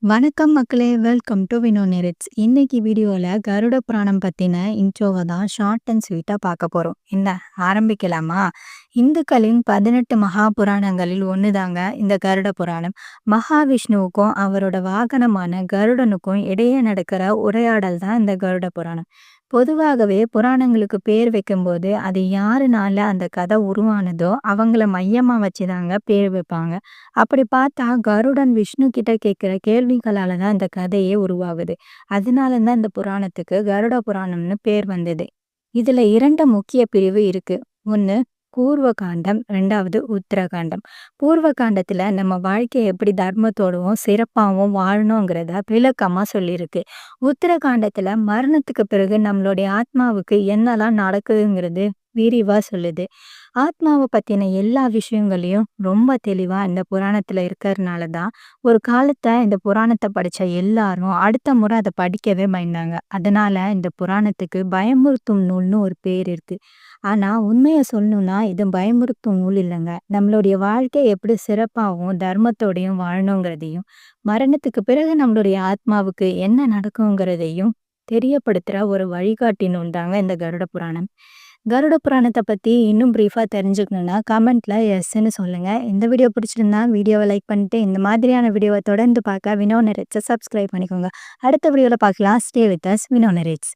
வணக்கம் மக்களே! Welcome to Vino Nerits. இன்னைக்கு வீடியோல கருட புராணம் பத்தின இன்ட்ரோவ தான் ஷார்ட் அண்ட் ஸ்வீட்டா பார்க்க போறோம். என்ன ஆரம்பிக்கலாமா? இந்துக்களின் 18 மகா புராணங்களில் ஒண்ணுதாங்க இந்த கருட புராணம். மகாவிஷ்ணுவுக்கும் அவரோட வாகனமான கருடனுக்கும் இடையே நடக்கிற உரையாடல் தான் இந்த கருட புராணம். பொதுவாகவே புராணங்களுக்கு பேர் வைக்கும்போது அது யாருனால அந்த கதை உருவானதோ அவங்கள மையமா வச்சுதாங்க பேர் வைப்பாங்க. அப்படி பார்த்தா கருடன் விஷ்ணு கிட்ட கேட்கிற கேள்விகளால தான் இந்த கதையே உருவாகுது. அதனால தான் இந்த புராணத்துக்கு கருட புராணம்னு பேர் வந்தது. இதுல 2 முக்கிய பிரிவு இருக்கு. ஒண்ணு பூர்வ காண்டம், 2வது உத்தரகாண்டம். பூர்வ காண்டத்துல நம்ம வாழ்க்கைய எப்படி தர்மத்தோடவும் சிறப்பாவும் வாழணுங்கிறத விளக்கமா சொல்லியிருக்கு. உத்தரகாண்டத்துல மரணத்துக்கு பிறகு நம்மளுடைய ஆத்மாவுக்கு என்னெல்லாம் நடக்குதுங்கிறது விரிவா சொல்லுது. ஆத்மாவ பத்தின எல்லா விஷயங்களையும் ரொம்ப தெளிவா இந்த புராணத்துல இருக்கறனால தான், ஒரு காலத்துல இந்த புராணத்த படிச்ச எல்லாரும் அடுத்த முறை அத படிக்கவே பயந்தாங்க. அதனால இந்த புராணத்துக்கு பயமுறுத்தும் நூல்னு ஒரு பேர் இருக்கு. ஆனா உண்மைய சொல்லணும்னா இது பயமுறுத்தும் நூல் இல்லங்க. நம்மளுடைய வாழ்க்கை எப்படி சிறப்பாவும், தர்மத்தோடையும் வாழணுங்கிறதையும், மரணத்துக்கு பிறகு நம்மளுடைய ஆத்மாவுக்கு என்ன நடக்குங்கிறதையும் தெரியப்படுத்துற ஒரு வழிகாட்டி நூல் தாங்க இந்த கருட புராணம். கருட புராணத்த பத்தி இன்னும் பிரீஃபா தெரிஞ்சுக்கணும்னா, கமெண்ட்ல எஸ்ன்னு சொல்லுங்க. இந்த வீடியோ பிடிச்சிருந்தா வீடியோவ லைக் பண்ணிட்டு, இந்த மாதிரியான வீடியோவ தொடர்ந்து பார்க்க வினோ நெரிட்ஸ சப்ஸ்கிரைப் பண்ணிக்கோங்க. அடுத்த வீடியோல பார்க்கலாம். Stay with us Vino நெரிட்ஸ்.